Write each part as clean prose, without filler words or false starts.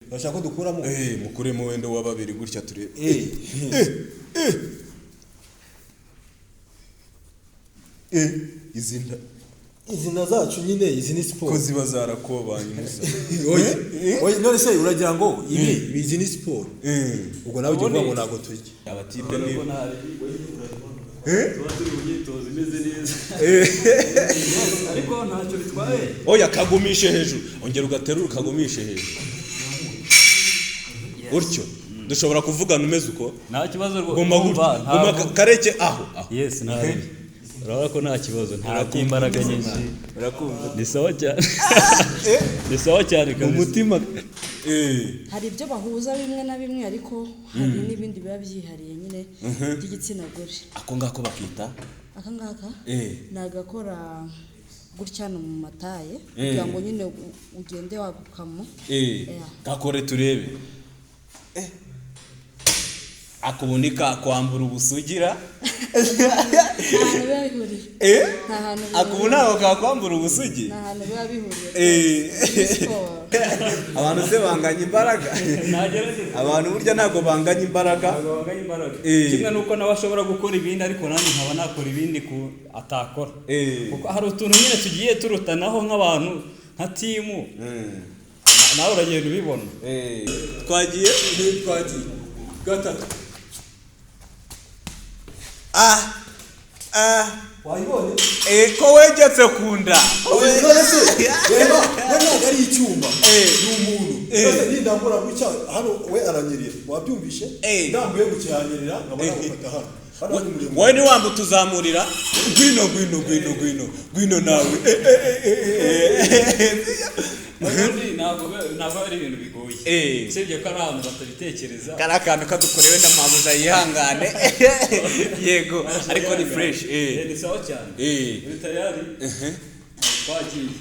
bashaka ko dukuramo mukuremo wendo wa babiri gutya turebe izina zacu nyine izi ni sport ko ziba zarakobanye musa oya none se uragira ngo izi ni sport ubwo nawe ugiye ngo nago turye abatipe ni tuba turi mu myitozo imeze neza ariko ntacyo bitwaye oya kagumishe hejuru ongera ugaterura ukagumishe hejuru gutyo dushobora kuvugana umeze uko nta kibazo guma kareke aho yes nawe urabona ko nta kibazo nta imbaraga nyinshi ni sawa cyane ni sawa cyane umutima hari ibyo bahuza bimwe na bimwe ariko hari n'ibindi biba byihariye nyine by'igitsina gore ako ngako bakita aka ngaka nagakora gutya no mu mataye kugira ngo nyine ugende wagukamo gakore turebe akubunika kwambura ubusugira akubuna akakwambura ubusugi abantu se banganya imbaraga abantu burya ntago banganya imbaraga kimwe nuko nawe ashobora gukora ibindi ariko nanjye nkaba nakora ibindi ku atakora kuko hari utuntu nyine tugiye turutanaho nk'abantu nka timu nawe uragenda ubibona twagiye gatatu wayibone ko wegetse kunda none se reba ntabwo ari icyuma n'umuntu none nindambura gucya hano we aranyerera wabyumvishe ndambuye gucyanyerera nkabona gufata hano wowe ni wambu tuzamurira gwino nawe ntabwo ari ibintu bigoye usibye ko ari ahantu batabitekereza kari akantu kadukorewe n'amabuja yihangane yego ariko ni fresh ni sawa cyane uri tayari twagiye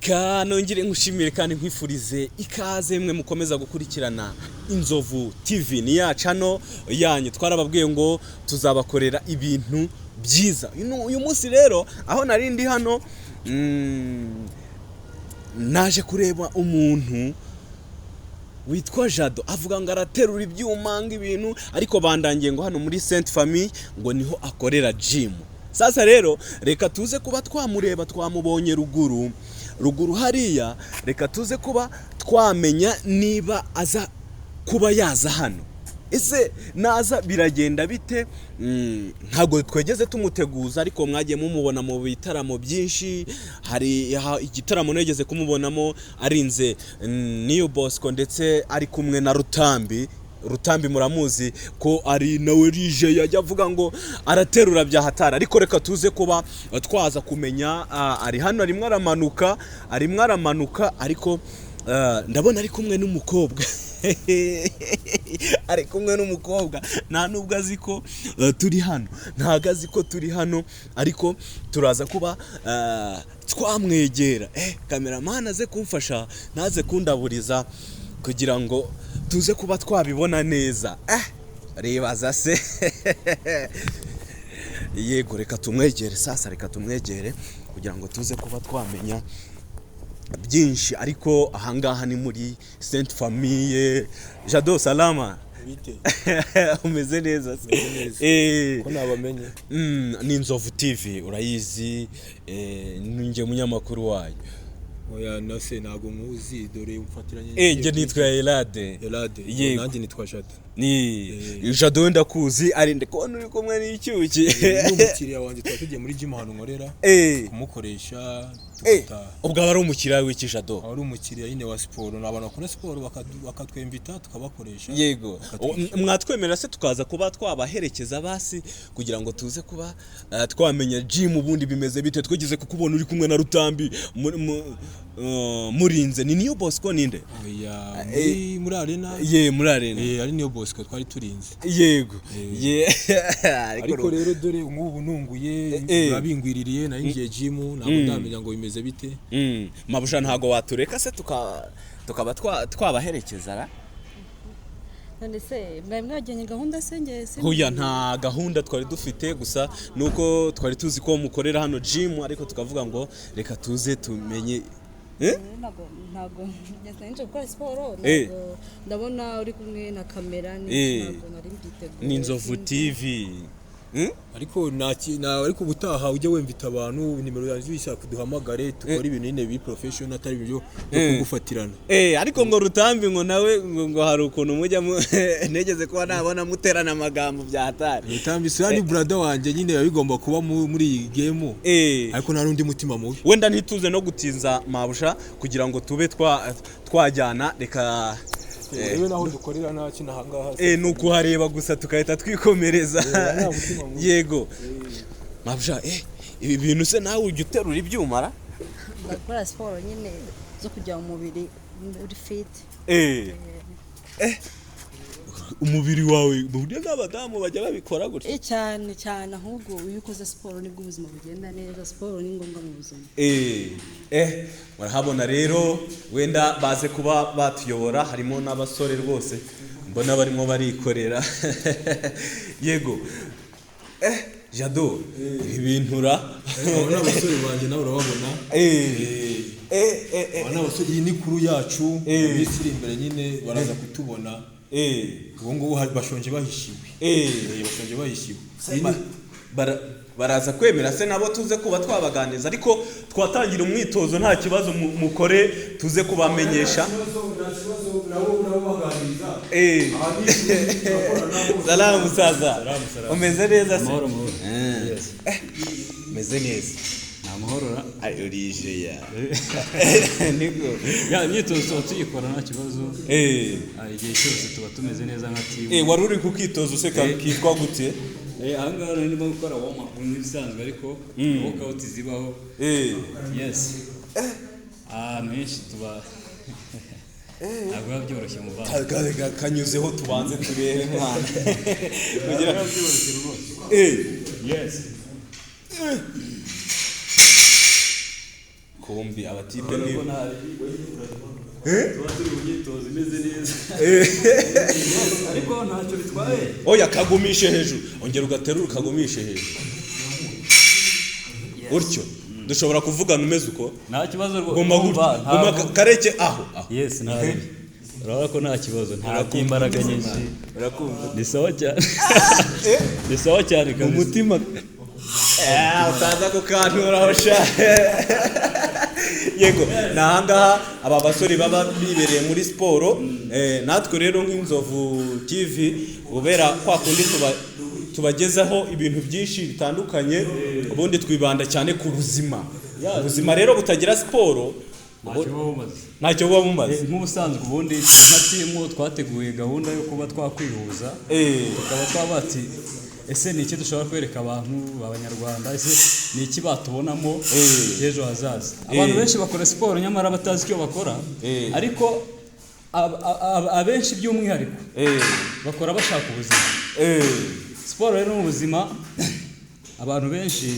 kanongere nkushimire kandi nkwifurize ikaze mwe mukomeza gukurikirana Inzovu TV ni ya channel yanyu twarababwiye ngo tuzabakorera ibintu byiza uyu munsi rero aho narindi hano naje kureba umuntu witwa Jado avuga ngo araterura ibyuma ng'ibintu ariko bandangiye ngo hano muri Sainte Famille ngo niho akorera gym. Sasa rero reka tuze kuba twamureba twamubonye ruguru hariya reka tuze kuba twamenya niba aza kuba yaza hano ese naza biragenda bite ntago twegeze tumuteguza ariko mwagiye mumubona mu bitaramo byinshi hari igitaramo negeze kumubonamo arinze New Bosco ndetse ari kumwe na Rutambi muramuzi ko ari nawe rije yajya avuga ngo araterura bya hatara ariko reka tuze kuba twaza kumenya ari hano arimwe aramanuka ariko ndabona ari kumwe n'umukobwa ari kumwe n'umukobwa nta nubwo azi ko turi hano ntago azi ko turi hano ariko turaza kuba twamwegera cameraman aze kumfasha naze kundaburiza kugira ngo tuze kuba twabibona neza rebaza se yego reka tumwegere kugira ngo tuze kuba twamenya byinshi ariko ahangaha ni muri Sainte Famille. Jado salama bite umeze neza ko nabamenye ni Inzovu TV urayizi ninjye munyamakuru wayo oya nase nago muzi dore umfatiranye nje nitwa Elade nanjye nitwa Jado ni Jado ndakuzi ari ndekona uri kumwe n'icyuki n'umukiriya wanjye twagiye muri gym hano nkorera kumukoresha ubwo ari umukiriya w'iki Jado ari umukiriya nyine wa siporo n'abantu bakora siporo bakatwemvita tukabakoresha yego mwatwemera se tukaza kuba twabaherekeza basi kugira ngo tuze kuba twamenya gym ubundi bimeze bite twagize kukubona uri kumwe na Rutambi murinze ni New Bosco ninde oya muri arena muri arena ari New Bosco twari turinze yego ariko rero dore nk'ubu nunguye babingwiririye na ngiye gym ntabwo ndamenya ngo bimeze bite mabusha ntago watureka se tukaba twabaherekeza ra none se mwari mwajyanye gahunda se ngese Huya nta gahunda twari dufite gusa nuko twari tuzi ko mukorera hano gym ariko tukavuga ngo reka tuze tumenye ntago njye gukora siporo ntago ndabona uri kumwe na kamera ntago nari mbyiteguye ni Nzovu TV ariko ariko ubutaha ujye wemvita abantu nimero yanjye yishaka kuduhamagare tukora ibintu nyine bi professional atari ibyo kugufatirana ariko ngo Rutambi ngo nawe ngo hari ukuntu mujya negeze kuba nabona muterana amagambo bya hatari Rutambi sani brother wanje nyine yabigomba kuba muri iyi game ariko nta rundi mutima mubi wenda ntituze no gutinza mabusha kugira ngo tube twajyana reka Ewe naho dukorera nta kintu ahangaha nuko hareba gusa tukahita twikomereza yego mabusha ibi bintu se nawe ujya uterura ibyuma gukora siporo nyine zo kujya mu mubiri uri fit umubiri wawe burya n'abadamu bajya babikora gutya cyane cyane ahubwo iyo ukoze siporo nibwo ubuzima bugenda neza siporo ni ngombwa mu buzima murahabona rero wenda baze kuba batuyobora harimo n'abasore rwose mbona barimo barikorera yego Jado ibintura n'abasore banjye nawe urababona n'abasore iyi ni kuru yacu bisiri imbere nyine baraza kutubona ubu ngubu bashonje bahishiwe baraza kwemera se nabo tuze kuba twabaganiza ariko twatangira umwitozo nta kibazo mukore tuze kubamenyesha salamu musaza umeze neza se umeze neza amahoro urije ya niko ya imyitozo tuba tuyikora nta kibazo igihe cyose tuba tumeze neza nka team wari uri kukitoza se kitwa gute ahangaha ndimo gukora warm up n'ibisanzwe ariko workout zibaho yes ahantu henshi tuba ntabwo biba byoroshye mu bana kanyuzeho tubanze turebe mwana kugira ngo byoroshye rwose yes kumbi abatipe ni tuba turi mu myitozo imeze neza ariko ntacyo bitwaye oya kagumishe hejuru ongera ugaterura ukagumishe hejuru utyo dushobora kuvugana umeze uko nta kibazo guma kareke aho yes nawe urabona ko nta kibazo nta imbaraga nyinshi urakumva ni sawa cyane mu mutima utaza kukantura sha yego nahangaha aba basore baba bibereye muri siporo natwe rero nk'Inzovu TV ubera kwa kundi tubagezaho ibintu byinshi bitandukanye ubundi twibanda cyane ku buzima ubuzima rero butagira siporo ntacyo buba bumaze nk'ubusanzwe ubundi nka timu twateguye gahunda yo kuba twakwihuza tukaba twabati ese ni iki dushobora kwereka abantu b'abanyarwanda ese ni iki batubonamo ejo hazaza abantu benshi bakora siporo nyamara batazi icyo bakora ariko abenshi by'umwihariko bakora bashaka ubuzima siporo rero ni ubuzima abantu benshi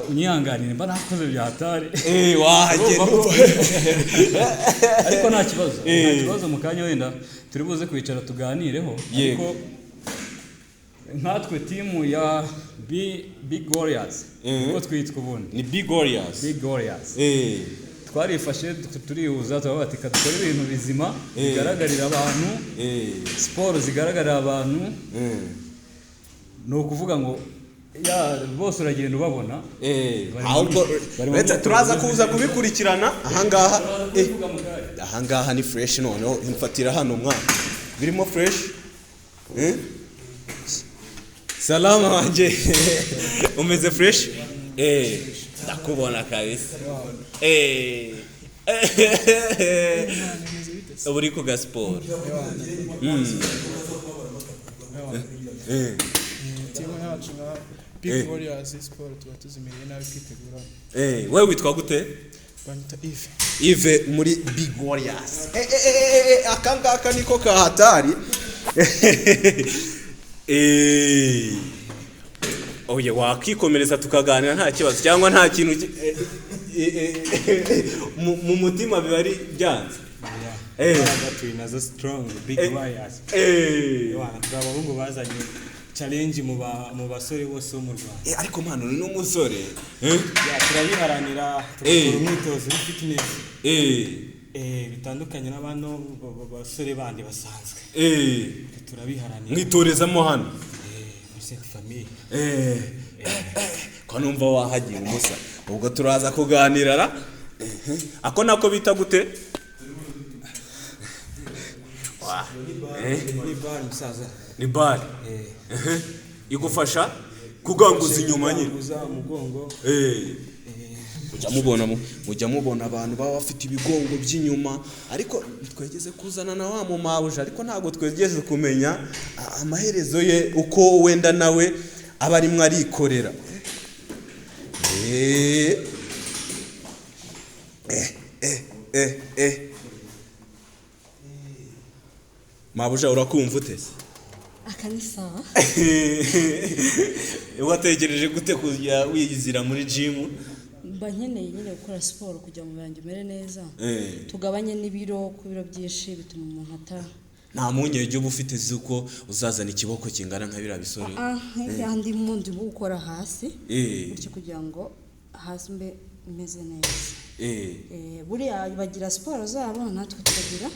unyihanganire mba nakoze bya hatari ariko nta kibazo mu kanya wenda turi buze kwicara tuganireho ariko nkatwe timu ya Big Warriors uko twitwa ubundi ni Big Warriors twarifashe turihuza turabati kadukora ibintu bizima bigaragarira abantu siporo zigaragarira abantu no kuvuga ngo ya bose uragenda ubabona ahubwo turaza kuza kubikurikirana ahangaha ni fresh noneho imfatira hano mwana birimo fresh salama wanje umeze fresh ndakubona kabisa uri ku gasport timu yacu nka Big Warriors Sport tuba tuzimiriye nawe kwitegura wewe witwa gute banyita Yves muri Big Warriors akangaka niko kahatari oye wakikomereza tukaganira nta kibazo cyangwa nta kintu mu mutima biba ari byanze turi nazo strong big warriors wana turi abahungu bazanye challenge mu basore bose bo mu Rwanda ariko mpano ni n'umusore turabiharanira tugakora umwitozo wa fitness bitandukanye n'abantu basore bandi basanzwe turabiharanira mwitorezamo hano cette famille ko numva wahagiye umusa ubwo turaza kuganira ra ako nako bita gute ni bar musaza ni bar igufasha kuganguza inyuma nyine umugongo mujya mubona abantu baba bafite ibigongo by'inyuma ariko twegeze kuzana na wa mu mabuje ariko ntabwo twegeze kumenya amaherezo ye uko wenda nawe aba arimwe arikorera mabuje urakumva utese akanisawa wategereje gute kujya wiyizira muri gym mba nkeneye nyine gukora siporo kugira ngo yanjye umere neza tugabanye n'ibiro ku biro byinshi bituma umuntu ataha nta munyege uba ufite zuko uzazana ikiboko kingana nka biriya bisore kandi mundi gukora hasi bityo kugira ngo hasi mbe imeze neza buriya bagira siporo zabo natwe tukagira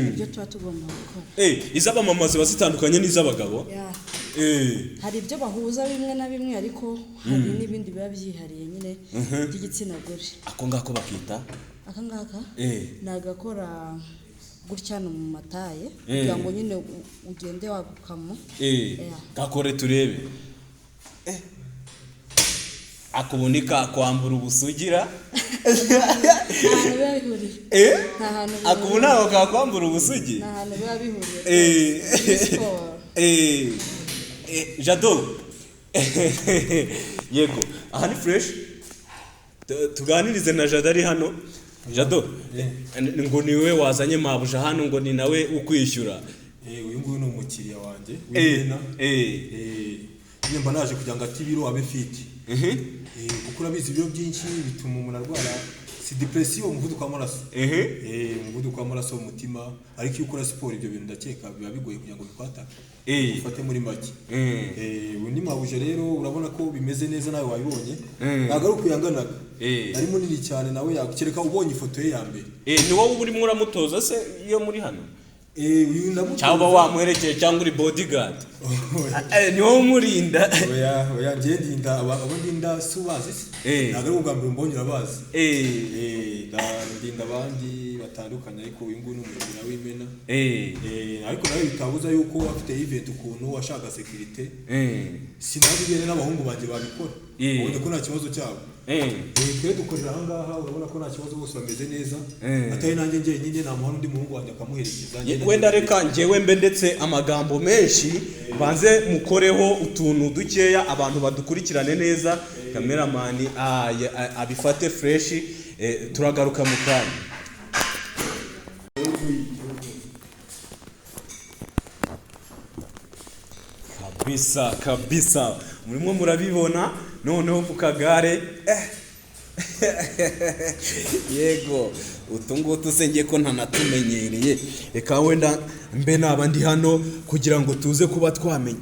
ibyo tuba tugomba gukora iz'abamamazi bazitandukanye n'iz'abagabo hari ibyo bahuza bimwe na bimwe ariko hari n'ibindi biba byihariye nyine by'igitsina gore ako ngako bakita aka ngaka ni agakora gutya no mu mataye kugira ngo nyine ugende wagukamo gakore turebe akubunika kwambura ubusugira akubu ntaho kakwambura ubusugi nta hantu biba bihuriye jado yego aha ni fresh tuganirize na jado ari hano jado ngo niwe wazanye mabuja hano ngo ni nawe ukwishyura uyu nguyu ni umukiriya wanjye w'imena nyuma naje kugira ngo ati ibiro abe fiti kuko urabizi ibiro byinshi bituma umuntu arwara si depression umuvuduko w'amaraso umuvuduko w'amaraso umutima ariko iyo ukora siporo ibyo bintu ndakeka biba bigoye kugira ngo bikwatake ufate muri make undi mabuje rero urabona ko bimeze neza nawe wabibonye ntabwo ari ukuyanganaga ari munini cyane nawe yakereka ubonye ifoto ye ya mbere ni wowe urimo uramutoza se iyo muri hano uyu ndamutoza cyangwa wamuherekeye cyangwa uri bodyguard ni wowe umurinda oya ngiye ndinda abo ndinda si ubazi se ntabwo ari ubwa mbere mbonye urabazi ndinda abandi batandukanye ariko uyu nguyu ni umukiriya w'imena ariko nawe bitabuza yuko afite event ukuntu washaka security sinabigene n'abahungu banjye babikora ubona ko nta kibazo cyabo twe dukorera aha ngaha urabona ko nta kibazo bose bameze neza atari nanjye njyenyine nta muhanda undi muhungu wanjye akamuherekeza wenda reka njyewe mbe ndetse amagambo menshi banze mukoreho utuntu dukeya abantu badukurikirane neza kameramani abifate fresh turagaruka mu kanya kabisa murimo murabibona noneho ku kagare yego utungutu senge ko ntanatumenyereye reka wenda mbe nabandi hano kugira ngo tuze kuba twamenye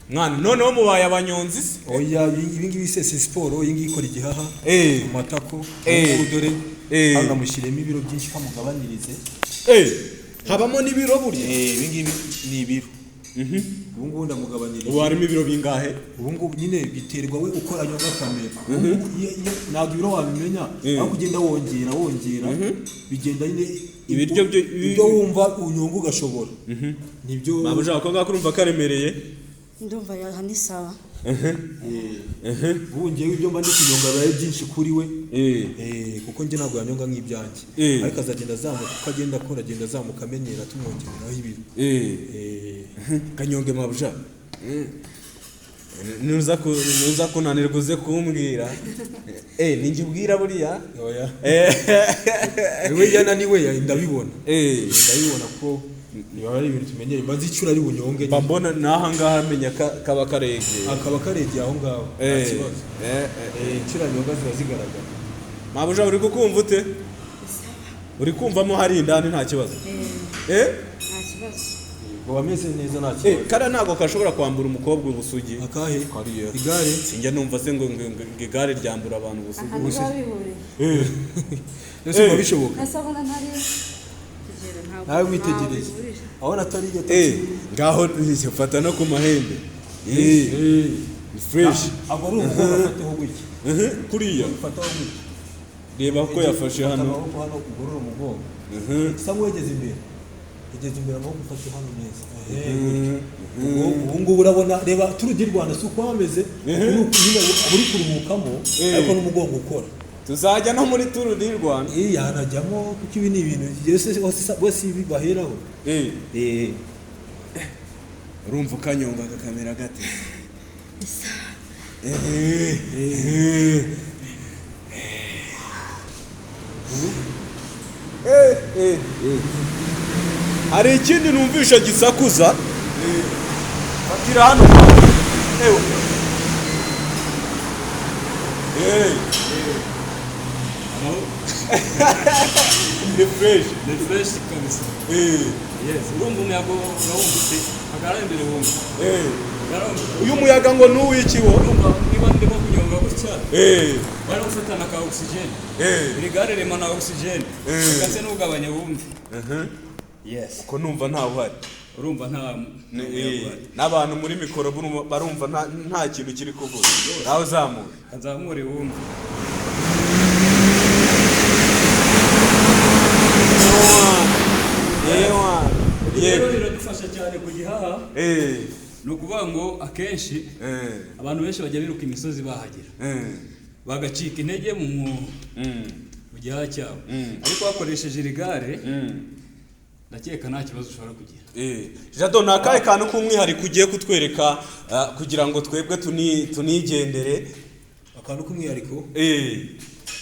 mwana noneho mubaye abanyonzi oya ibi ngibi se siporo iyi ngiyi ikora igihaha mu matako dore hano mushyiremo ibiro byinshi kamugabanirize habamo n'ibiro burya ibi ngibi ni ibiro ubu ngubu ndamugabanyiriza ubu harimo ibiro bingahe ubu ngubu nyine biterwa we uko anyonga kamera ntabwo ibiro wabimenya aho kugenda wongera bigenda nyine ibyo wumva unyonga ugashobora nibyo ntabwo ushaka ko ngako urumva karemereye ndumva yaha ni sawa ubu ngewe ibyo mba ndi kunyonga bibaye byinshi kuri we kuko njye ntabwo yanyonga nk'ibyanjye ariko azagenda azamuka uko agenda akora agenda azamuka amenyera tumwongereraho ibiro kanyonge mabuja nuza kunanirwa uze kumbwira ninjye ubwira buriya we yananiwe ndabibona ko niba ari ibintu tumenyere mba nzicura ari bunyonge mbona naha ngaha menya kaba karegeye aho ngaho nta kibazo incura nyonga ziba zigaragara mabuja uri kukumva ute uri kumvamo hari indani nta kibazo nta kibazo ngo bameze neza nta kibazo. kara ntago kashobora kwambura umukobwa ubusugi. Akahe? Kariya. Igare? Sinjya numva se ngo igare ryambura abantu ubusugi. ahantu biba bihuriye Ese biba bishoboka? nasabona ntari kugera ntabwo Nawe witegereze. Aho natari iryo ngaho fata no ku mahembe. Ni fresh. abo ari umukobwa afataho gutya. Kuriya. Fataho gutya. Reba ko yafashe hano. Hano ugorora umugongo. Sa wegeze imbere. Igeze imbere amaboko ufate hano neza. Ubu ngubu urabona reba turudi Rwanda si uko hameze. Uri kurumukamo ariko n'umugongo ukora. Tuzajya no muri Tour du Rwanda. Yanajyamo kuko ibi ni ibintu bose ibi baheraho. Urumva ukanyonga akakamera gate. Hari ikindi numvisha gisakuza. Fatira hano. The fresh kabisa. Yes, urumva umuyaga urawumvise agara imbere wumva. Uyu muyaga ngo nuw'ikiwo. Urumva niba ndimo kunyonga gutya. Bari gufatana ka oxygen. Iri gare rimana oxygen. Kase n'ugabanya wumve. Yes. Ko numva nta uhari. Urumva nta n'abantu muri mikoro barumva nta kintu kiri kuvuga. Nawe zamuka. Azamure wumve. Rero biradufasha cyane ku gihaha. Ni ukuvuga ngo akenshi abantu benshi bajya biruka imisozi bahagera bagacika intege mu gihaha cyabo, ariko bakoresheje iri gare ndakeka nta kibazo ushobora kugira. Jado ni akahe kantu k'umwihariko ugiye kutwereka kugira ngo twebwe tunigendere? Akantu k'umwihariko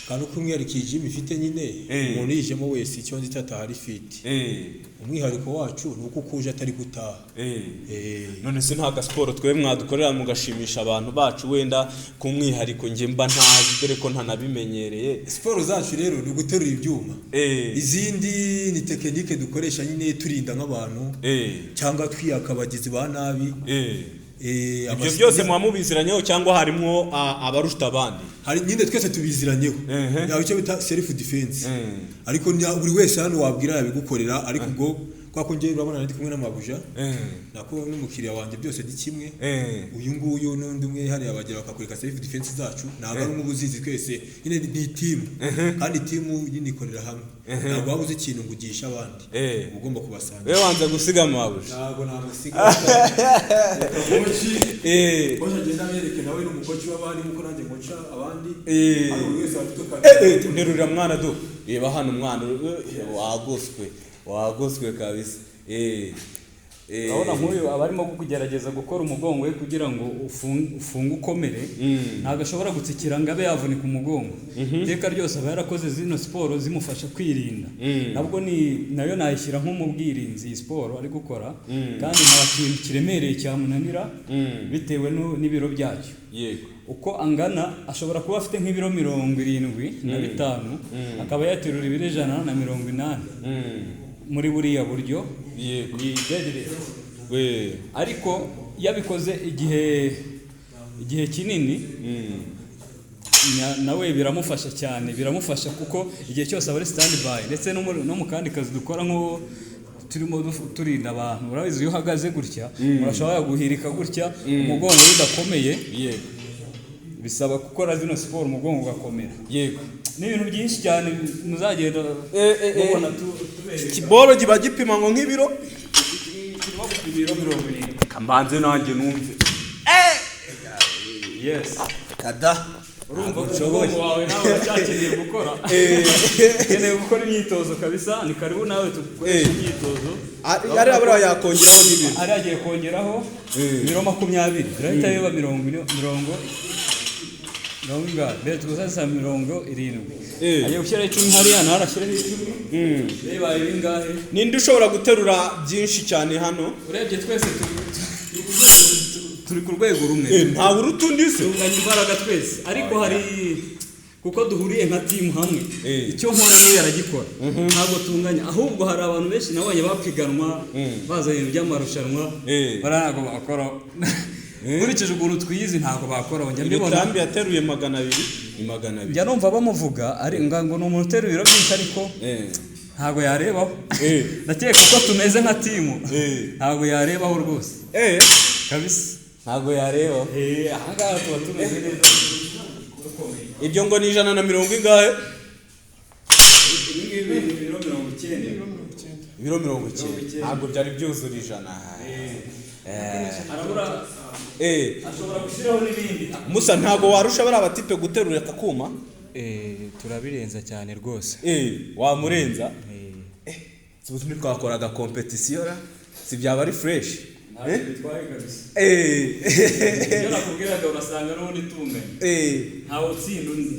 akantu k'umwihariko iyi gym ifite nyine umuntu yijemo wese icyo nzi cyatahari fit. Umwihariko wacu ni uko kuje atari gutaha. None se nta gasiporo twe mwadukorera mugashimisha abantu bacu wenda ku mwihariko nge mba ntazi dore ko ntanabimenyereye. Siporo zacu rero ni uguterura ibyuma. Izindi ni tekinike dukoresha nyine turinda nk'abantu cyangwa twiyaka abagizi ba nabi. Ibyo byose mubiziranyeho cyangwa harimo abarusha abandi? Hari nyine twese tubiziranyeho. Yawe icyo bita self defense. Ariko buri wese hano wabwira yabigukorera, ariko ubwo kwa ko ngiye urabona ndi kumwe n'amabuja nako n'umukiriya wanjye byose di kimwe. Uyu nguyu n'undi umwe hari abagera bakakureka self defense zacu ntabwo ari umubuzizi twese nyine ni team, kandi team nyine ikorera hamwe. Ntabwo wabuze ikintu ngugisha abandi ugomba kubasanga. Wewe wanze gusiga amabuja? Ntabwo namusiga. Bose agenda abereke nawe n'umukoci w'abandi muko nanjye ngoca abandi. Ari wese afite nterurira mwana do. Reba hano mwana wagoswe kabisa. Urabona nk'uyu abarimo kugerageza gukora umugongo we kugira ngo ufunge ukomere, ntabwo ashobora gutsikira ngo abe yavunika umugongo. Iteka ryose aba yarakoze zino siporo zimufasha kwirinda. Nabwo nayo nayishyira nko mu bwirinzi siporo ari gukora, kandi nta kintu kiremereye cyamunanira bitewe n'ibiro byacyo. Uko angana ashobora kuba afite nk'ibiro 75 akaba yaterura ibiro 180 muri buriya buryo. Ni deadlift. Ariko yabikoze igihe kinini nawe biramufasha cyane, biramufasha kuko igihe cyose aba ari stand by, ndetse no mu kandi kazi dukora nko turimo turinda abantu. Urabizi iyo uhagaze gutya urashobora guhirika gutya umugongo udakomeye. Bisaba gukora zino siporo umugongo ugakomera. Ni ibintu byinshi cyane muzagenda ubona kiboro giba gipima ngo nk'ibiro kirimo gupima 70. Kambanze nanjye numve. Yes. Kada. Urumva umugongo wawe nawe uracyakiriye gukora. Ukeneye gukora imyitozo kabisa, ni karibu nawe tukoresha imyitozo. Ari abura yakongeraho n'ibiro. Ari agiye kongeraho 20. Birahita biba 70. Mbere tugusasa 70. Agiye gushyira 10 hariya naho arashyiraho 10. Reba ibingahe. Ninde ushobora guterura byinshi cyane hano? Urebye twese turi ku rwego rumwe. Nta urutundi se. Tunganya imbaraga twese. Ariko hari kuko duhuriye nka team hamwe icyo nkora nawe yaragikora ntabwo tunganya ahubwo hari abantu benshi nabonye bapiganwa bazanye ibintu by'amarushanwa barago bakora nkurikije ukuntu twiyizi ntabwo bakora njya mbibona Rutambi yateruye 200 ni 200 njya numva bamuvuga ari ngo ni umuntu uteruye ibiro byinshi ariko ntabwo yarebaho ndakeka ko tumeze nka timu ntabwo yarebaho rwose kabisa ntabwo yarebaho ahangaha tuba tumeze neza ibyo ngo ni 150 ingahe ibiro 90 ntabwo byari byuzura 100 ashobora gushyiraho n'ibindi Musa ntabwo warusha bari abatipe guterura akakuma turabirenza cyane rwose wamurenza tubuze twakoraga competition si byaba ari fresh bitwaye kabisa iyo nakubwiraga urasanga n'ubundi tunganye ntawe utsinda undi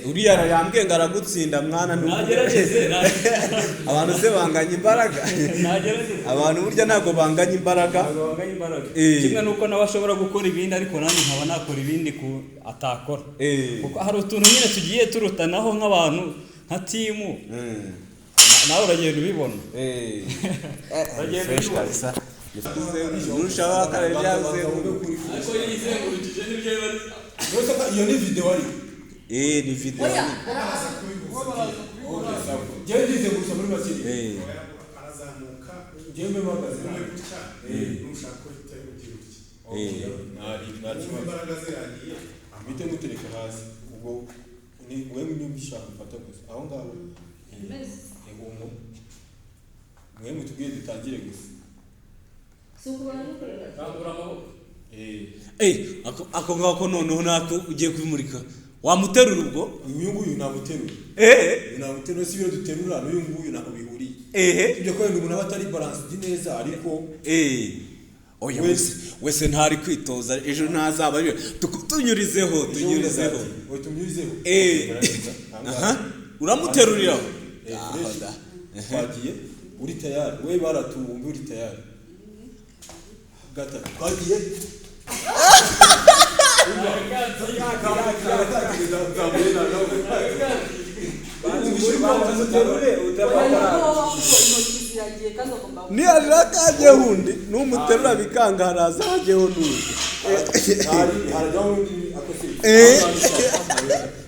uriya yambwiye ngo aragutsinda mwana nagerageze abantu se banganya imbaraga nagerageze abantu burya ntabwo banganya imbaraga kimwe nuko nawe ashobora gukora ibindi ariko nanjye nkaba nakora ibindi atakora kuko hari utuntu nyine tugiye turutanaho nk'abantu nka timu nawe uragenda ubibona uragenda ubibona urushaho akarere byazengurukije ariko iyo yizengurukije nibyo iyo ni video ari ni video njyewe ndizengurutse muri masiri arazamuka njyewe mpagaze gutya nushaka ko itari gutya imbaraga ze yagiye mpite mutereka hasi ubwo ni wewe niba ushaka gufata gusa aho ngaho mwe mutubwiye dutangire gusa ako ngako noneho natwe ugiye kubimurika wamuterura ubwo uyu nguyu namuterura namuterura si byo duterura n'uyu nguyu ntabwo bihuriye ibyo ko umuntu aba atari balanced neza ariko oya wese ntari kwitoza ejo ntazaba tunyurizeho uramuteruriraho twagiye uri tayari we baratumva uri tayari gatatu twagiye ni arakaje hundi n'umuterura bikanga haraza hajeho n'undi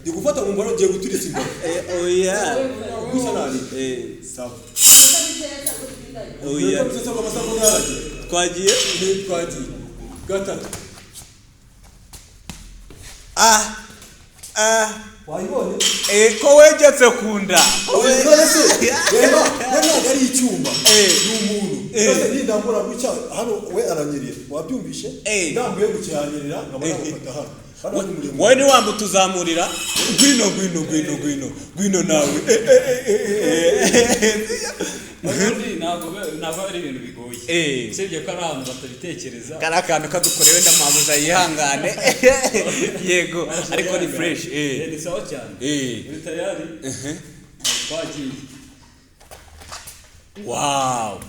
ndi gufata mu mbaro giye guturitsa imbere oya gusa nari sawa oya twagiye gatatu wayibonye ko wegetse kunda reba ntabwo ari icyuma ni umuntu ni ndambura gucya hano we aranyerera wabyumvishe ndambuye gucyanyerera nkaba namufata hano wowe ni wambu tuzamurira gwino nawe ntabwo ari ibintu bigoye usibye ko ari ahantu batabitekereza kari akantu kadukorewe ndamabuza yihangane yego ariko ni fresh ni sawa cyane uri tayari twagiye wow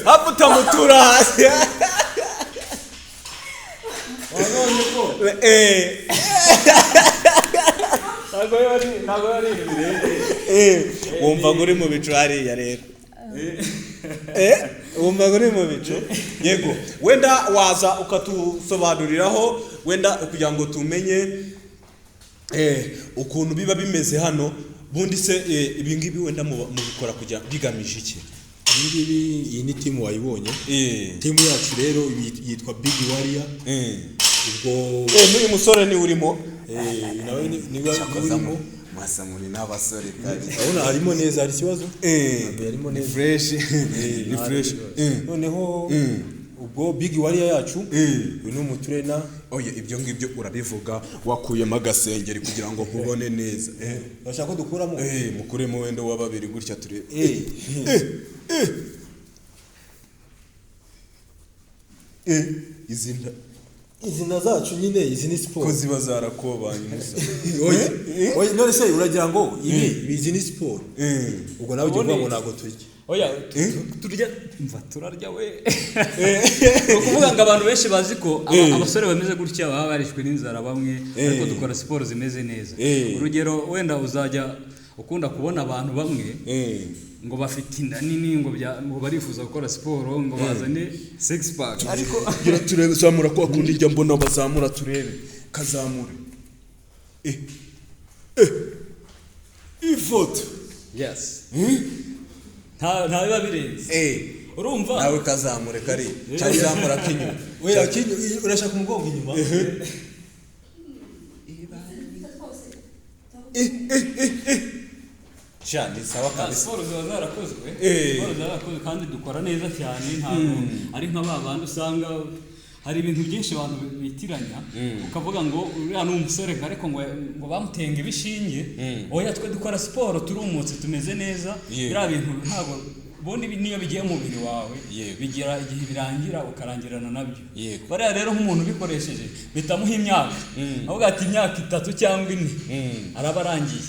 hapo utamutura hasi wanone ko ntabwo yari ibirere wumva ngo uri mu bicu hariya rero wumva ngo uri mu bicu yego wenda waza ukatusobanuriraho wenda kugira ngo tumenye ukuntu biba bimeze hano bundi se ibingibi wenda mubikora kugira bigamije iki ibingibi iyi ni timu wayibonye timu yacu rero yitwa Big Warrior ubwo n'uyu musore ni urimo nawe niba urimo mwasamuni n'abasore kandi urabona harimo neza hari ikibazo harimo neza fresh ni fresh noneho ubwo Big Warrior yacu uyu ni umutrena oya ibyo ngibyo urabivuga wakuyemo agasengeri kugira ngo nkubone neza bashaka ko dukuramo mukuremo wenda wa babiri gutya turi izina zacu nyine izi ni sport ko ziba zarakobanye musa oya none se uragira ngo izi ni sport ubwo nawe ugiye kuvuga ngo ntabwo turya oya turya mva turarya we ukuvuga ngo abantu benshi bazi ko abasore bameze gutya baba barishwe n'inzara bamwe ariko dukora siporo zimeze neza urugero wenda uzajya ukunda kubona abantu bamwe ngo bafite inda nini ngo barifuza gukora siporo ngo bazane six pack ariko turebe zamura ko akunda ijya mbona bazamura turebe kazamure ifoto yes nta biba birenze urumva nawe kazamure kari cyazamura kinyuma we urashaka umugongo inyuma cyane sawa kandi siporo ziba zarakozwe kandi dukora neza cyane ntabwo ari nk'ababandi usanga hari ibintu byinshi abantu bitiranya ukavuga ngo uriya ni umusore ariko ngo bamutenge ibishinge oya twe dukora siporo turumutse tumeze neza biriya bintu ntabwo ubundi niyo bigiye mu mubiri wawe bigira igihe birangira ukarangirana nabyo bariya rero nk'umuntu ubikoresheje bitamuha imyaka avuga ati imyaka 3 cyangwa 4 araba arangiye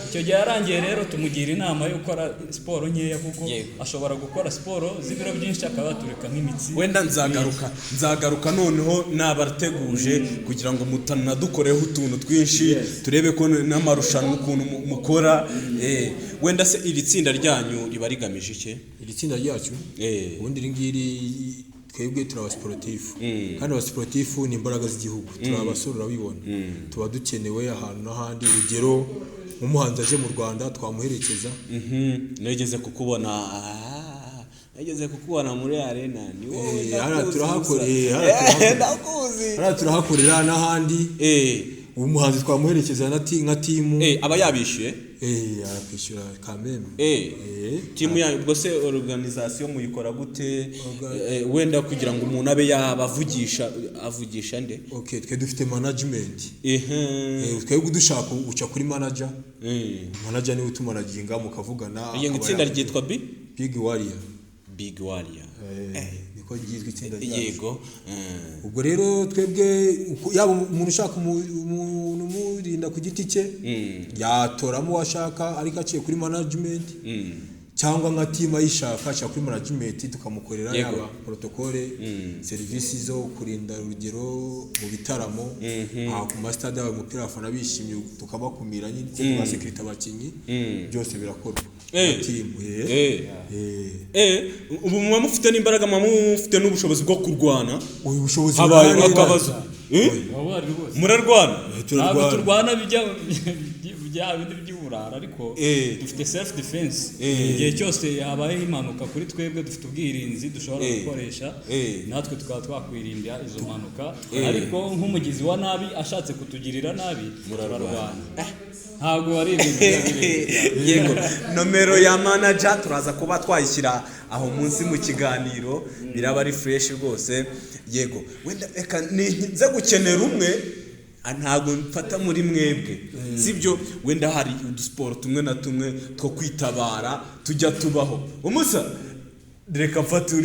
icyo gihe yarangiye rero tumugira inama yo gukora siporo nkeya kuko ashobora gukora siporo z'ibiro byinshi akaba yatureka nk'imitsi wenda nzagaruka noneho nabarateguje kugira ngo mutanadukoreho utuntu twinshi turebe ko n'amarushanwa ukuntu mukora wenda se iri tsinda ryanyu riba rigamije iki iri tsinda ryacu ubundi ringiri twebwe turi abasiporutifu kandi abasiporutifu ni imbaraga z'igihugu turi abasore urabibona tuba dukenewe ahantu n'ahandi urugero nk'umuhanzi aje mu Rwanda twamuherekeza nageze kukubona muri arena ni wowe turahakorera n'ahandi umuhanzi twamuherekeza nka timu aba yabishyuye arakwishyura kameme timu yanyu ubwo se organisation muyikora gute wenda kugira ngo umuntu abe avugisha nde twe dufite management twebwe dushaka uca kuri manager niwe utumanaginga mukavugana iyo itsinda ryitwa Big Warrior niko ryitwa itsinda yego ubwo rero twebwe yaba umuntu ushaka umuntu umurinda ku giti cye yatoramo washaka ariko aciye kuri management cyangwa nka team ayishaka aciye kuri management tukamukorera yaba protocole services zo kurinda urugero mu bitaramo ku mastade y'umupira afana bishimye tukabakumira nyine security abakinyi byose birakorwa team ubu muba mufite n'imbaraga mufite n'ubushobozi bwo kurwana ubushobozi habaye akabazo murarwana ntabwo turwana bijya bindi by'uburara ariko dufite self defense igihe cyose habayeho impanuka kuri twebwe dufite ubwirinzi dushobora gukoresha natwe tukaba twakwirinda izo mpanuka ariko nk'umugizi wa nabi ashatse kutugirira nabi murarwana ntabwo ari ibintu yego nomero ya manager turaza kuba twayishyira aho munsi mu kiganiro biraba ari fresh rwose yego wenda reka nze gukenera umwe ntabwo mfata muri mwebwe sibyo wenda hari udusporo tumwe na tumwe two kwitabara tujya tubaho umusa reka mfata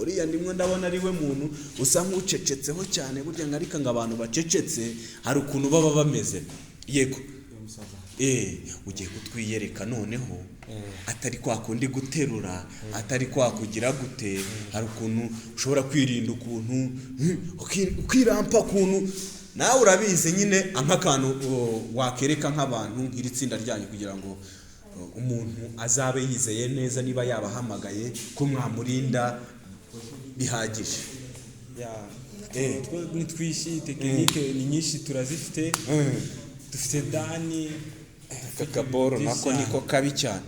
uriya ndimwe ndabona ari we muntu usa nk'ucecetseho cyane burya ngarika ngo abantu bacecetse hari ukuntu baba bameze yego ugiye kutwiyereka noneho atari kwa kundi guterura atari kwa kugira gute hari ukuntu ushobora kwirinda ukuntu ukirampa ukuntu nawe urabizi nyine nk'akantu wakereka nk'abantu nk'iri tsinda ryanyu kugira ngo umuntu azabe yizeye neza niba yabahamagaye ko mwamurinda bihagije nitwishi tekinike ni nyinshi turazifite dufite dani kakaboro nako niko kabi cyane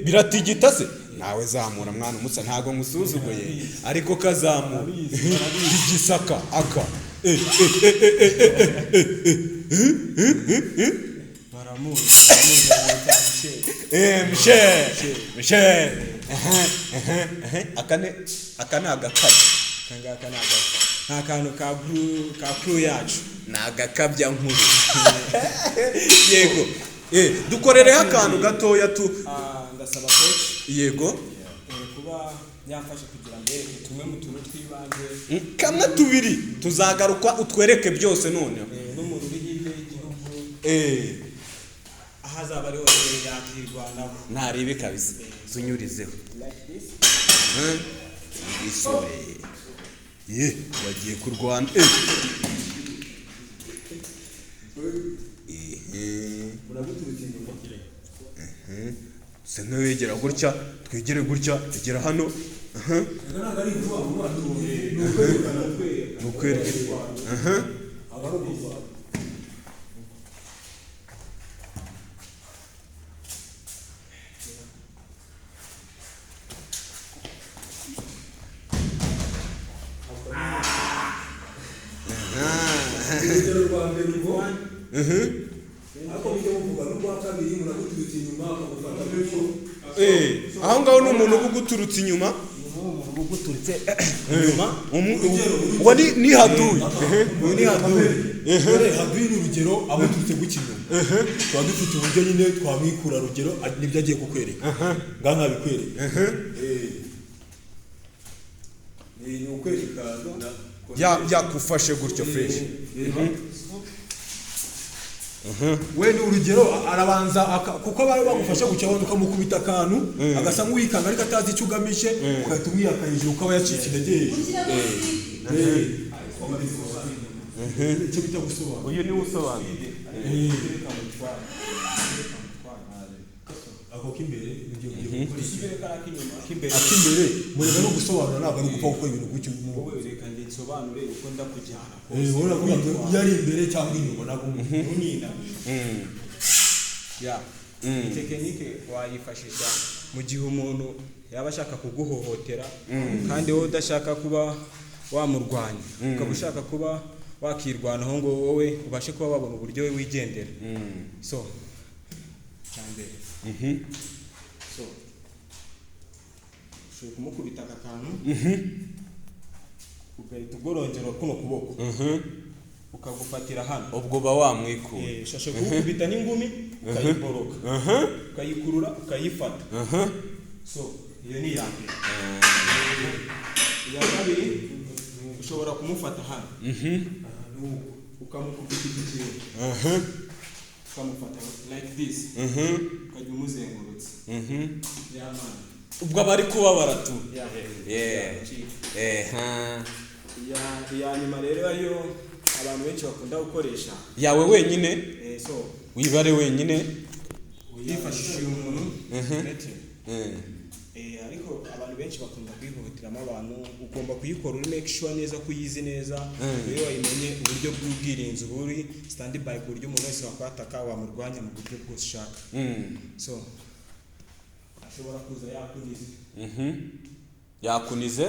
biratigita se nawe zamura mwana umusa ntago ngusuzuguye ariko kazamura igisaka aka Michel akane agakabya nta kantu ka crew yacu nagakabya nkuru yego dukorereho akantu gatoya ndasaba coach yego kuba yamfasha kugira ngo yereke tumwe mu tuntu twibanze kamwe tubiri tuzagaruka utwereke byose noneho no mu rurimi rw'igihugu hazaba ariho yakirwanaho ntarebe kabisa tunyurizeho isore bagiye kurwana muraguturutse inyuma se nk'wegera gutya twegere gutya egera hano ntabwo ari vuba vuba ni ukwerekana aba ari ukuva urugero rwa mbere urwo ariko mujye muvuga n'urwa kabiri muraguturutse inyuma akagufata gutyo aho ngaho ni umuntu uba uguturutse inyuma uguturutse uwo ni haduyi haduyi ni urugero aba aturutse gutya inyuma tuba dufite uburyo nyine twamwikura rugero nibyo agiye kukwereka ngaha ntabikwereka ni ukwereka yakufashe gutyo fresh we ni urugero arabanza kuko bari bagufasha gucya wandi ukamukubita akantu agasa nk'uwikanga ariko atazi icyo ugamije ugahita umwiyaka hejuru ukaba yacitse intege icyo bita gusobanura uyu niwe usobanura ako k'imbere ak'imbere murega no gusobanura ntabwo ari ugupfa gukora ibintu gutyo reka njye nsobanure uko ndakujyana uravuga ngo iyo ari imbere cyangwa inyuma ntabwo unyina tekinike wayifashisha mu gihe umuntu yaba ashaka kuguhohotera kandi wowe udashaka kuba wamurwanya ukaba ushaka kuba wakirwanaho ngo wowe ubashe kuba wabona uburyo we wigendera so cyambere so ushobora kumukubita aka kantu ugahita ugorongera kuno kuboko ukagufatira hano ubwo ba wamwikura ushashe kugukubita n'ingumi ukayiboroka ukayikurura ukayifata so iyo ni iya mbere iya kabiri ushobora kumufata hano ukamukubita ikintu ukamufata like this ukajya umuzengurutse ubwo aba ari kubabara tu iya nyuma rero ariyo abantu benshi bakunda gukoresha yawe wenyine so wibare wenyine yifashishije umuntu ariko abantu benshi bakunda kwihutiramo abantu ugomba kuyikora uri make sure neza ko uyizi neza iyo wayimenye uburyo bw'ubwirinzi buri stand by ku buryo umuntu wese wakwataka wamurwanya mu buryo bwose ushaka so ashobora kuza yakunize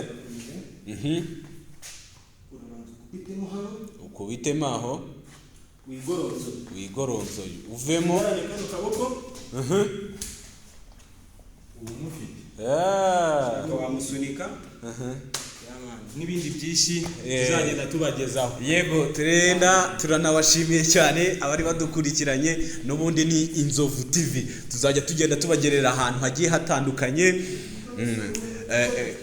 ukubitemo aho wigoronzoye uvemo wamusunika n'ibindi byinshi tuzagenda tubagezaho yego turanabashimiye cyane abari badukurikiranye n'ubundi ni Inzovu TV tuzajya tugenda tubagerera ahantu hagiye hatandukanye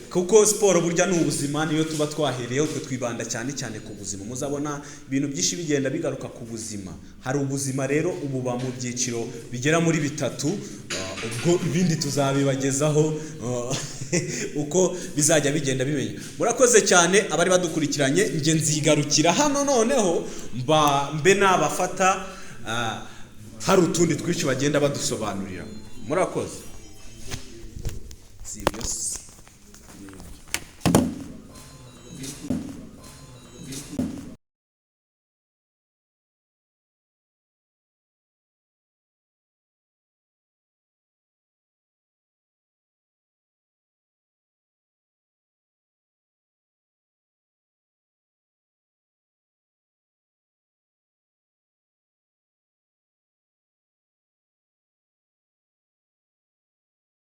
kuko siporo burya ni ubuzima niyo tuba twahereyeho twe twibanda cyane cyane ku buzima muzabona ibintu byinshi bigenda bigaruka ku buzima hari ubuzima rero ubu ba mu byiciro bigera muri 3 ubwo ibindi tuzabibagezaho uko bizajya bigenda bimenya murakoze cyane abari badukurikiranye nge nzigarukira hano noneho mbe nabafata hari utundi twinshi bagenda badusobanurira murakoze serious